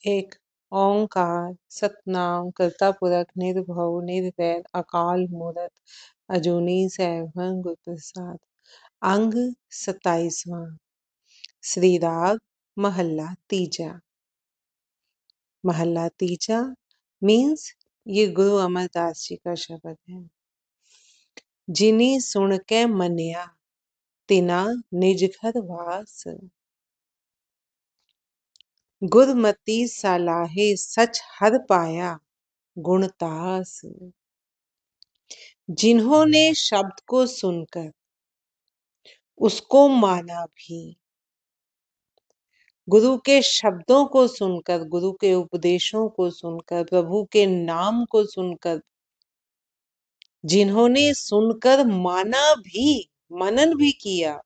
एक ओंकार सतनाम करता पुरख निर्भव निर्वैर अकाल मूरत अजूनी सैभं गुर प्रसाद। अंग 27वां। श्री राग महल्ला तीजा। महल्ला तीजा मीन्स ये गुरु अमरदास जी का शब्द है। जिनी सुन के मनिया तिना निज घर वास, गुरमति सलाहे सच हर पाया गुणतास। जिन्होंने शब्द को सुनकर उसको माना भी, गुरु के शब्दों को सुनकर, गुरु के उपदेशों को सुनकर, प्रभु के नाम को सुनकर, जिन्होंने सुनकर माना भी, मनन भी किया,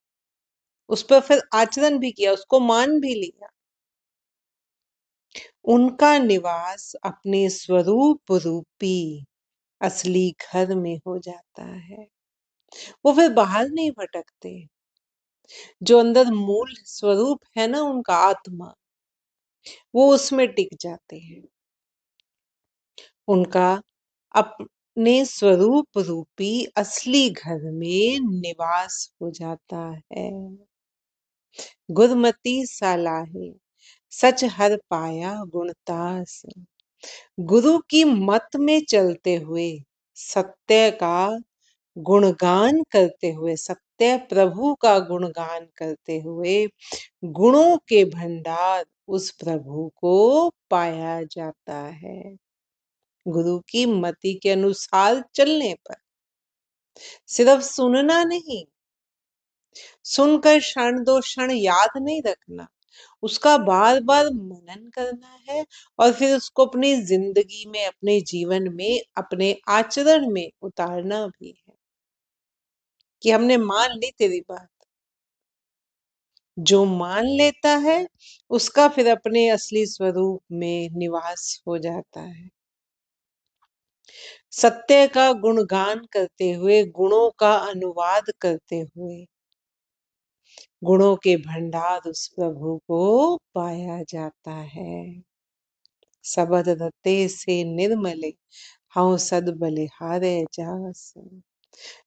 उस पर फिर आचरण भी किया, उसको मान भी लिया, उनका निवास अपने स्वरूप रूपी असली घर में हो जाता है। वो फिर बाहर नहीं भटकते। जो अंदर मूल स्वरूप है ना उनका, आत्मा, वो उसमें टिक जाते हैं। उनका अपने स्वरूप रूपी असली घर में निवास हो जाता है। गुरमति सलाहे सच हर पाया गुणतास। गुरु की मत में चलते हुए, सत्य का गुणगान करते हुए, सत्य प्रभु का गुणगान करते हुए, गुणों के भंडार उस प्रभु को पाया जाता है। गुरु की मति के अनुसार चलने पर, सिर्फ सुनना नहीं, सुनकर क्षण दो क्षण याद नहीं रखना, उसका बार बार मनन करना है और फिर उसको अपनी जिंदगी में, अपने जीवन में, अपने आचरण में उतारना भी है कि हमने मान ली तेरी बात। जो मान लेता है उसका फिर अपने असली स्वरूप में निवास हो जाता है। सत्य का गुणगान करते हुए, गुणों का अनुवाद करते हुए, गुणों के भंडार उस प्रभु को पाया जाता है। सबद रते से निर्मले हऊँ सद बलिहारे जास।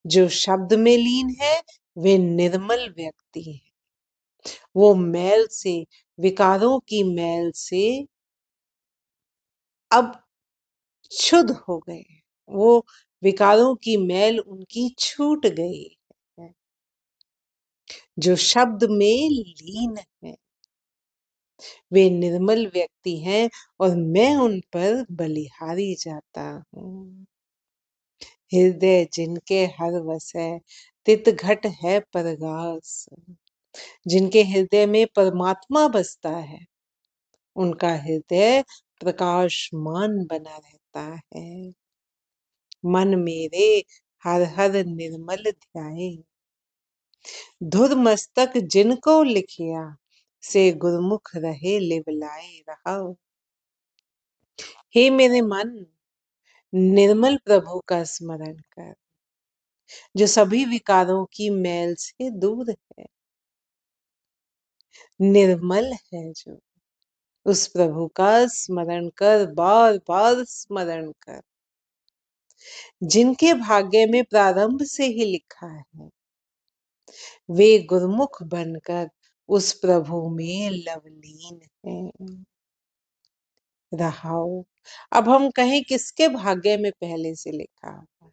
जो शब्द में लीन है वे निर्मल व्यक्ति है। वो मैल से, विकारों की मैल से अब शुद्ध हो गए। वो विकारों की मैल उनकी छूट गई है। जो शब्द में लीन है वे निर्मल व्यक्ति हैं और मैं उन पर बलिहारी जाता हूँ। हृदय जिनके हर वसै तित घट है परगास। जिनके हृदय में परमात्मा बसता है उनका हृदय प्रकाशमान बना रहता है। मन मेरे हर हर निर्मल ध्याए, धुर मस्तक जिनको लिखिया से गुरमुख रहे लिवलाए रहा। हे मेरे मन, निर्मल प्रभु का स्मरण कर, जो सभी विकारों की मैल से दूर है, निर्मल है, जो उस प्रभु का स्मरण कर, बार बार स्मरण कर। जिनके भाग्य में प्रारंभ से ही लिखा है वे गुरमुख बनकर उस प्रभु में लवलीन है। रहाओ, अब हम कहें किसके भाग्य में पहले से लिखा हुआ?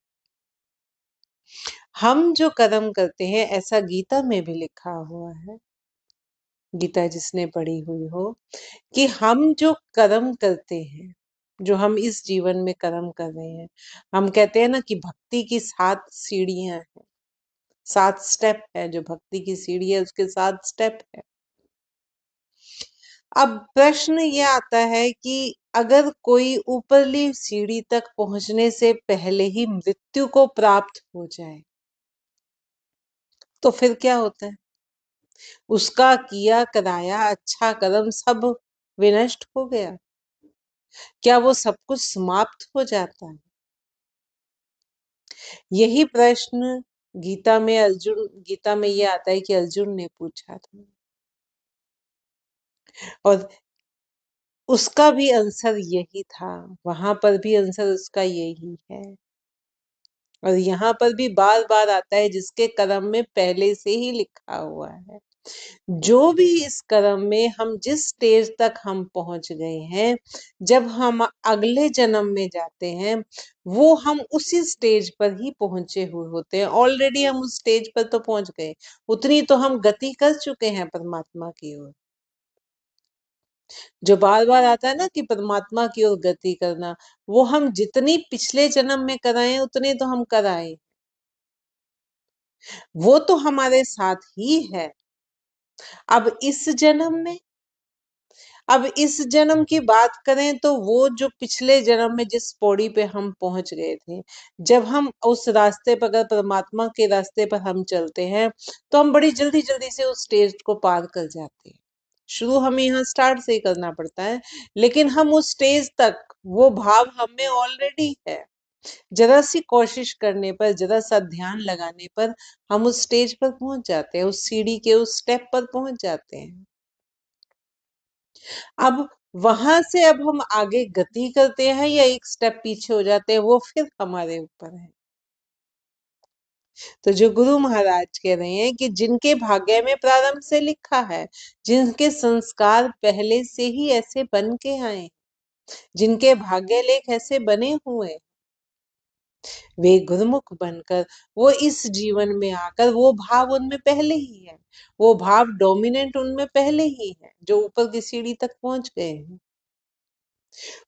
हम जो कर्म करते हैं, ऐसा गीता में भी लिखा हुआ है, गीता जिसने पढ़ी हुई हो, कि हम जो कर्म करते हैं, जो हम इस जीवन में कर्म कर रहे हैं, हम कहते हैं ना कि भक्ति की 7 सीढ़ियां हैं, 7 स्टेप है। जो भक्ति की सीढ़ी है उसके 7 स्टेप है। अब प्रश्न ये आता है कि अगर कोई ऊपरली सीढ़ी तक पहुंचने से पहले ही मृत्यु को प्राप्त हो जाए तो फिर क्या होता है? उसका किया कराया अच्छा कर्म सब विनष्ट हो गया? क्या वो सब कुछ समाप्त हो जाता है? यही प्रश्न गीता में ये आता है कि अर्जुन ने पूछा था। और उसका भी आंसर यही था, वहां पर भी आंसर उसका यही है। और यहाँ पर भी बार बार आता है, जिसके कर्म में पहले से ही लिखा हुआ है। जो भी इस कर्म में हम जिस स्टेज तक हम पहुंच गए हैं, जब हम अगले जन्म में जाते हैं, वो हम उसी स्टेज पर ही पहुंचे हुए होते हैं। ऑलरेडी हम उस स्टेज पर तो पहुंच गए, उतनी तो हम गति कर चुके हैं परमात्मा की ओर। जो बार बार आता है ना कि परमात्मा की ओर गति करना, वो हम जितनी पिछले जन्म में कराए उतने तो हम कराए, वो तो हमारे साथ ही है। अब इस जन्म में, अब इस जन्म की बात करें तो वो जो पिछले जन्म में जिस पौड़ी पे हम पहुंच गए थे, जब हम उस रास्ते पर, अगर परमात्मा के रास्ते पर हम चलते हैं, तो हम बड़ी जल्दी जल्दी से उस स्टेज को पार कर जाते हैं। शुरू हमें यहाँ स्टार्ट से ही करना पड़ता है, लेकिन हम उस स्टेज तक, वो भाव हम में ऑलरेडी है। जरा सी कोशिश करने पर, जरा सा ध्यान लगाने पर हम उस स्टेज पर पहुंच जाते हैं, उस सीढ़ी के उस स्टेप पर पहुंच जाते हैं। अब वहां से अब हम आगे गति करते हैं या एक स्टेप पीछे हो जाते हैं, वो फिर हमारे ऊपर है। तो जो गुरु महाराज कह रहे हैं कि जिनके भाग्य में प्रारंभ से लिखा है, जिनके संस्कार पहले से ही ऐसे बन के आए, जिनके भाग्य लेख ऐसे बने हुए, वे गुरुमुख बनकर, वो इस जीवन में आकर, वो भाव उनमें पहले ही है, वो भाव डोमिनेंट उनमें पहले ही है, जो ऊपर की सीढ़ी तक पहुंच गए हैं।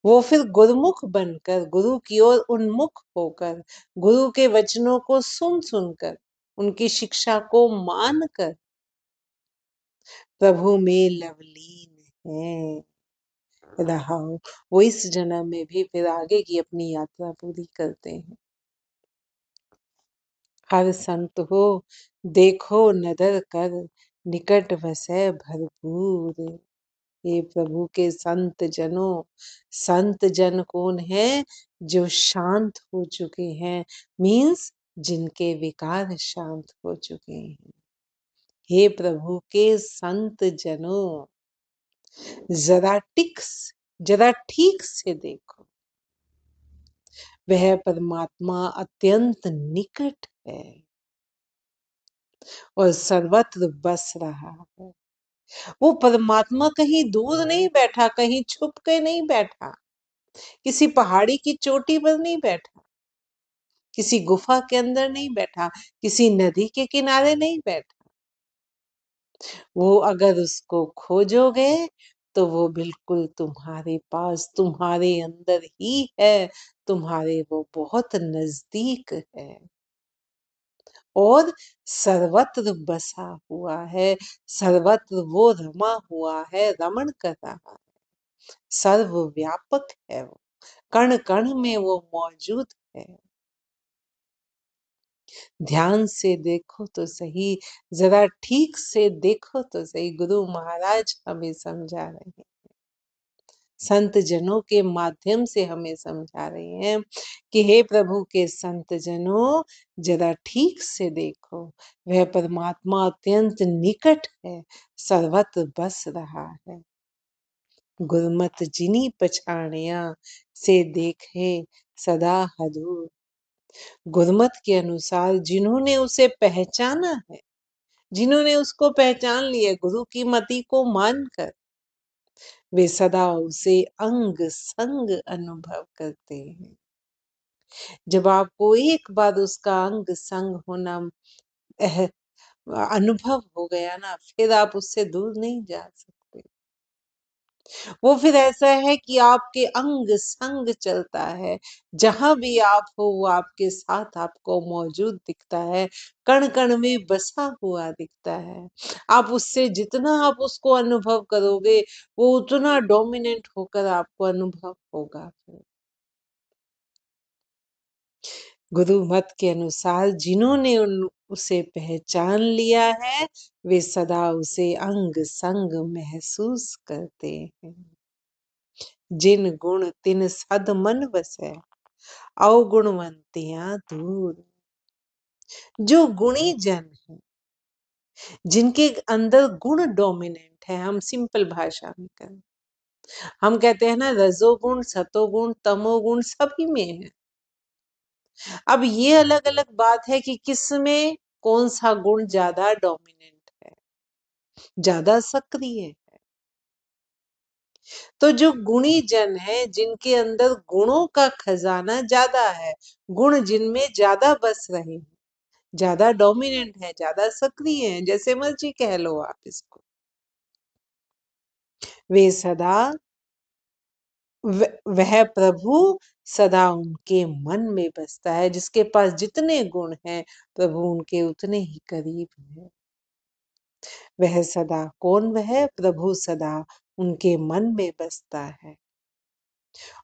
वो फिर गुरुमुख बनकर, गुरु की ओर उन्मुख होकर, गुरु के वचनों को सुन सुनकर, उनकी शिक्षा को मानकर प्रभु में लवलीन है रहा हो। वो इस जन्म में भी फिर आगे की अपनी यात्रा पूरी करते हैं। हर संत हो देखो नदर कर, निकट वसै भरपूर। हे प्रभु के संत जनों, संत जन कौन है? जो शांत हो चुके हैं, मीन्स जिनके विकार शांत हो चुके हैं। हे प्रभु के संत जनों, जरा ठीक से देखो, वह परमात्मा अत्यंत निकट है और सर्वत्र बस रहा है। वो परमात्मा कहीं दूर नहीं बैठा, कहीं छुप के नहीं बैठा, किसी पहाड़ी की चोटी पर नहीं बैठा, किसी गुफा के अंदर नहीं बैठा, किसी नदी के किनारे नहीं बैठा। वो अगर उसको खोजोगे तो वो बिल्कुल तुम्हारे पास, तुम्हारे अंदर ही है, तुम्हारे वो बहुत नजदीक है और सर्वत्र बसा हुआ है, सर्वत्र वो रमा हुआ है, रमण कर रहा है, सर्वव्यापक है वो, कण कण में वो मौजूद है। ध्यान से देखो तो सही, जरा ठीक से देखो तो सही, गुरु महाराज हमें समझा रहे हैं, संत जनों के माध्यम से हमें समझा रहे हैं कि हे प्रभु के संत जनों, जरा ठीक से देखो, वह परमात्मा अत्यंत निकट है, सर्वत्र बस रहा है। गुरमत जिनी पछाणिया से देखे सदा हदूर। गुरमत के अनुसार जिन्होंने उसे पहचाना है, जिन्होंने उसको पहचान लिया, गुरु की मति को मानकर, वे सदा उसे अंग संग अनुभव करते हैं। जब आपको एक बार उसका अंग संग होना अह, अनुभव हो गया ना, फिर आप उससे दूर नहीं जा सकते। वो फिर ऐसा है कि आपके अंग संग चलता है, जहां भी आप हो वो आपके साथ आपको मौजूद दिखता है, कण कण में बसा हुआ दिखता है। आप उससे जितना आप उसको अनुभव करोगे, वो उतना डोमिनेंट होकर आपको अनुभव होगा। गुरु मत के अनुसार जिन्होंने उसे पहचान लिया है, वे सदा उसे अंग संग महसूस करते हैं। जिन गुण तिन सद मन वसै, अवगुणवंतियां दूर। जो गुणी जन है, जिनके अंदर गुण डोमिनेंट है, हम सिंपल भाषा में करें, हम कहते हैं ना रजोगुण, सतोगुण, तमोगुण सभी में है। अब ये अलग अलग बात है कि किसमें कौन सा गुण ज्यादा डोमिनेंट है, ज्यादा सक्रिय है। तो जो गुणी जन है, जिनके अंदर गुणों का खजाना ज्यादा है, गुण जिनमें ज्यादा बस रहे हैं, ज्यादा डोमिनेंट है, ज्यादा सक्रिय है, जैसे मर्जी कह लो आप इसको, वे सदा वह प्रभु सदा उनके मन में बसता है। जिसके पास जितने गुण हैं, प्रभु उनके उतने ही करीब है। वह सदा कौन? वह प्रभु सदा उनके मन में बसता है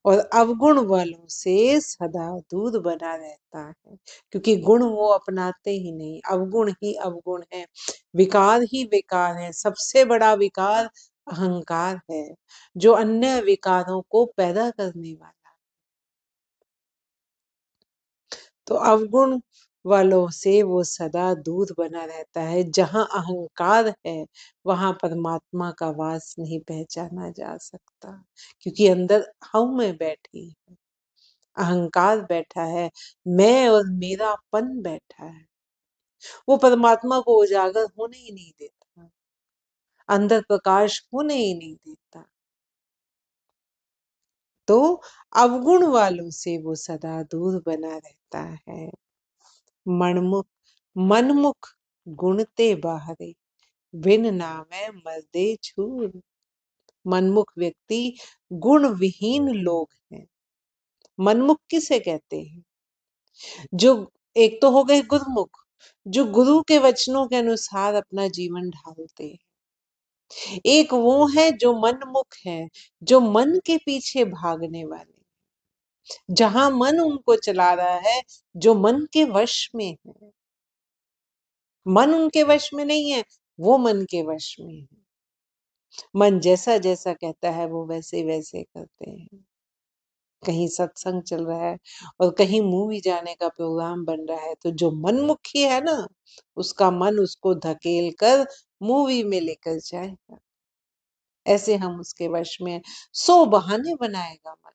और अवगुण वालों से सदा दूर बना रहता है, क्योंकि गुण वो अपनाते ही नहीं, अवगुण ही अवगुण है, विकार ही विकार है। सबसे बड़ा विकार अहंकार है, जो अन्य विकारों को पैदा करने वाला। तो अवगुण वालों से वो सदा दूर बना रहता है। जहां अहंकार है, वहां परमात्मा का वास नहीं पहचाना जा सकता, क्योंकि अंदर हम में बैठी है, अहंकार बैठा है, मैं और मेरापन बैठा है। वो परमात्मा को उजागर होने ही नहीं देता, अंदर प्रकाश होने ही नहीं देता। तो अवगुण वालों से वो सदा दूर बना रहता है। मनमुख मनमुख गुणते बाहरे, बिन नामै मर्दे छूर। मनमुख व्यक्ति गुण विहीन लोग हैं। मनमुख किसे कहते हैं? जो, एक तो हो गए गुरुमुख, जो गुरु के वचनों के अनुसार अपना जीवन ढालते हैं। एक वो है जो मनमुख है, जो मन के पीछे भागने वाले, जहां मन उनको चला रहा है, जो मन के वश में है। मन उनके वश में नहीं है, वो मन के वश में है। मन जैसा जैसा कहता है वो वैसे वैसे करते हैं। कहीं सत्संग चल रहा है और कहीं मूवी जाने का प्रोग्राम बन रहा है, तो जो मनमुखी है ना, उसका मन उसको धकेल कर मूवी में लेकर जाएगा। ऐसे हम उसके वश में हैं। 100 बहाने बनाएगा मन।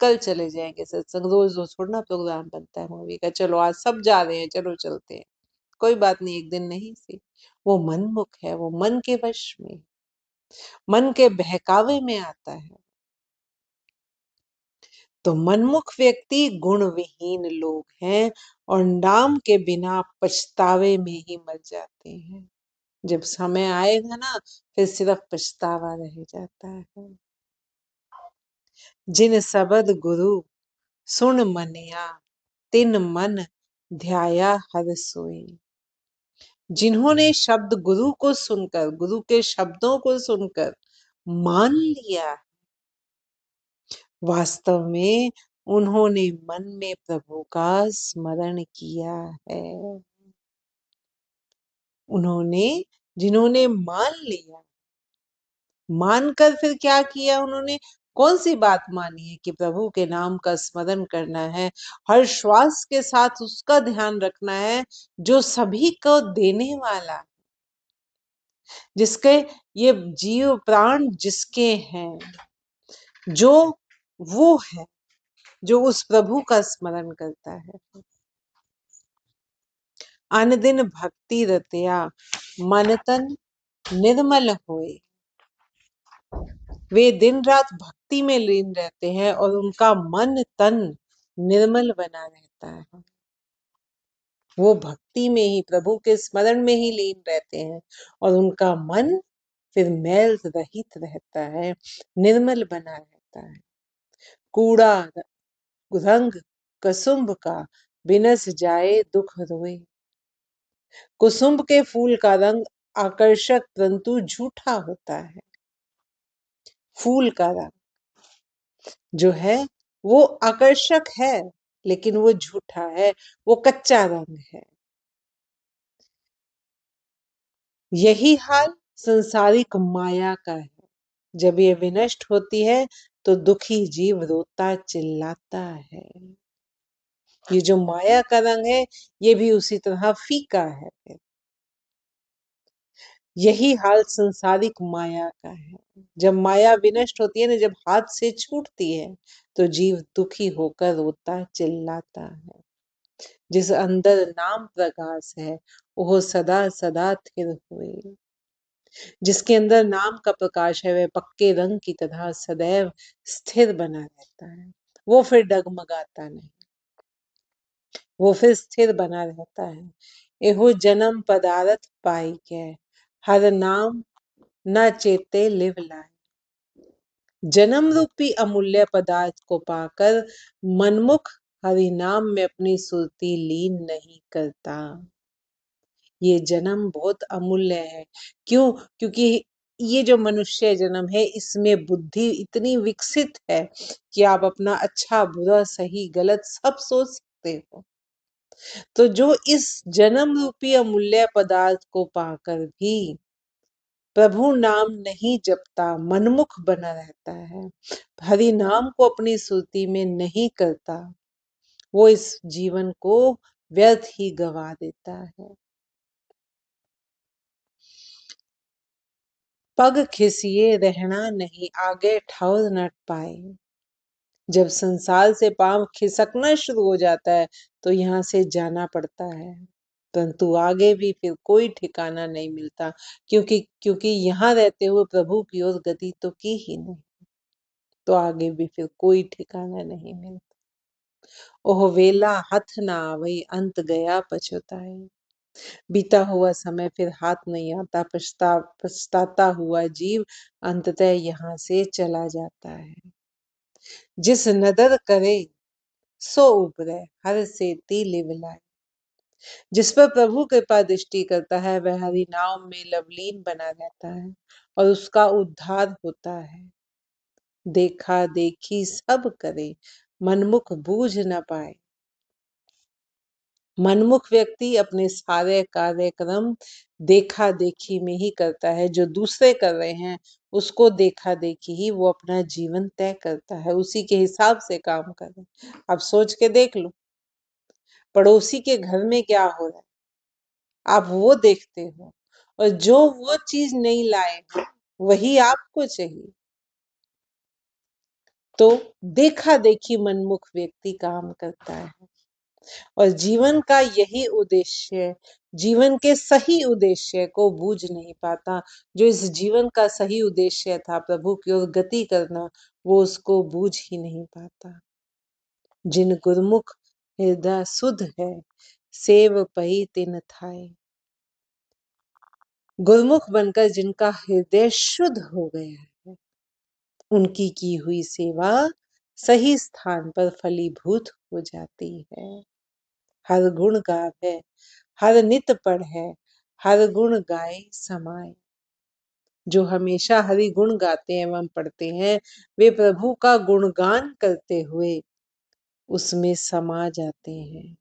कल चले जाएंगे सत्संग, रोज रोज थोड़ा ना प्रोग्राम बनता है मूवी का, चलो आज सब जा रहे हैं, चलो चलते हैं। कोई बात नहीं, एक दिन नहीं सी। वो मनमुख है, वो मन के वश में, मन के बहकावे में आता है। तो मनमुख व्यक्ति गुण विहीन लोग हैं और नाम के बिना पछतावे में ही मर जाते हैं। जब समय आएगा ना, फिर सिर्फ पछतावा रह जाता है। जिन सबद गुरु सुन मनिया, तिन मन ध्याया हर सोई। जिन्होंने शब्द गुरु को सुनकर, गुरु के शब्दों को सुनकर मान लिया, वास्तव में उन्होंने मन में प्रभु का स्मरण किया है। उन्होंने, जिन्होंने मान लिया, मानकर फिर क्या किया उन्होंने? कौन सी बात मानी है? कि प्रभु के नाम का स्मरण करना है, हर श्वास के साथ उसका ध्यान रखना है, जो सभी को देने वाला, जिसके ये जीव प्राण जिसके हैं, जो वो है, जो उस प्रभु का स्मरण करता है। अन दिन भक्ति रतया, मन तन निर्मल होए। वे दिन रात भक्ति में लीन रहते हैं और उनका मन तन निर्मल बना रहता है। वो भक्ति में ही, प्रभु के स्मरण में ही लीन रहते हैं और उनका मन फिर मैल रहित रहता है, निर्मल बना रहता है। कूड़ा रंग कसुंभ का, बिनस जाए दुख रोए। कुसुम्भ के फूल का रंग आकर्षक परंतु झूठा होता है। फूल का रंग जो है वो आकर्षक है, लेकिन वो झूठा है, वो कच्चा रंग है। यही हाल संसारिक माया का है। जब ये विनष्ट होती है तो दुखी जीव रोता चिल्लाता है। ये जो माया का रंग है, ये भी उसी तरह फीका है। यही हाल संसारिक माया का है। जब माया विनष्ट होती है ना, जब हाथ से छूटती है, तो जीव दुखी होकर रोता चिल्लाता है। जिस अंदर नाम प्रकाश है, वो सदा सदा स्थिर हुए। जिसके अंदर नाम का प्रकाश है, वह पक्के रंग की तरह सदैव स्थिर बना रहता है। वो फिर डगमगाता नहीं, वो फिर स्थिर बना रहता है। एहो जन्म पदारथ पाई के, हर नाम न चेते लिव लाए। जन्म रूपी अमूल्य पदार्थ को पाकर मनमुख हरि नाम में अपनी सुरती लीन नहीं करता। ये जन्म बहुत अमूल्य है। क्यों? क्योंकि ये जो मनुष्य जन्म है, इसमें बुद्धि इतनी विकसित है कि आप अपना अच्छा बुरा सही गलत सब सोच सकते हो। तो जो इस जन्म रूपी अमूल्य पदार्थ को पाकर भी प्रभु नाम नहीं जपता, मनमुख बना रहता है, हरि नाम को अपनी सुरती में नहीं करता, वो इस जीवन को व्यर्थ ही गवा देता है। पग खिसिए रहना नहीं, आगे ठौर न पाए। जब संसार से पांव खिसकना शुरू हो जाता है, तो यहाँ से जाना पड़ता है, परंतु आगे भी फिर कोई ठिकाना नहीं मिलता, क्योंकि यहाँ रहते हुए प्रभु की ओर गति तो की ही नहीं, तो आगे भी फिर कोई ठिकाना नहीं मिलता। ओह वेला हथ ना वही अंत गया पछताए। बीता हुआ समय फिर हाथ नहीं आता, पछताता हुआ जीव अंततः यहाँ से चला जाता है। जिस नदर करे सो उबरे, हर से लिव लाए। जिस पर प्रभु कृपा दृष्टि करता है, वह हरि नाम में लवलीन बना रहता है और उसका उद्धार होता है। देखा देखी सब करे, मनमुख बूझ न पाए। मनमुख व्यक्ति अपने सारे कार्यक्रम देखा देखी में ही करता है। जो दूसरे कर रहे हैं, उसको देखा देखी ही वो अपना जीवन तय करता है, उसी के हिसाब से काम करे। अब सोच के देख लो, पड़ोसी के घर में क्या हो रहा है, आप वो देखते हो, और जो वो चीज नहीं लाए वही आपको चाहिए। तो देखा देखी मनमुख व्यक्ति काम करता है, और जीवन का यही उद्देश्य, जीवन के सही उद्देश्य को बूझ नहीं पाता। जो इस जीवन का सही उद्देश्य था, प्रभु की ओर गति करना, वो उसको बूझ ही नहीं पाता। जिन गुरमुख हृदय शुद्ध है, सेव पही तिन थाए। गुरमुख बनकर जिनका हृदय शुद्ध हो गया है, उनकी की हुई सेवा सही स्थान पर फलीभूत हो जाती है। हर गुण गावे, हर नित पढ़े, हर गुण गाए समाए। जो हमेशा हरि गुण गाते हैं एवं पढ़ते हैं, वे प्रभु का गुणगान करते हुए उसमें समा जाते हैं।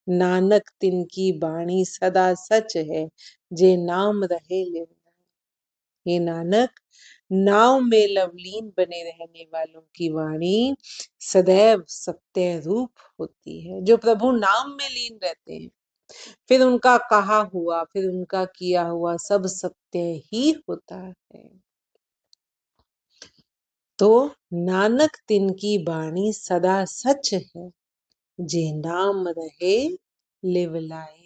नानक तिनकी बाणी सदा सच है, जे नाम रहे ले। हे नानक, नाव में लवलीन बने रहने वालों की वाणी सदैव सत्य रूप होती है। जो प्रभु नाम में लीन रहते हैं, फिर उनका कहा हुआ, फिर उनका किया हुआ सब सत्य ही होता है। तो नानक तिनकी बाणी सदा सच है, जे नाम रहे लिव लाए।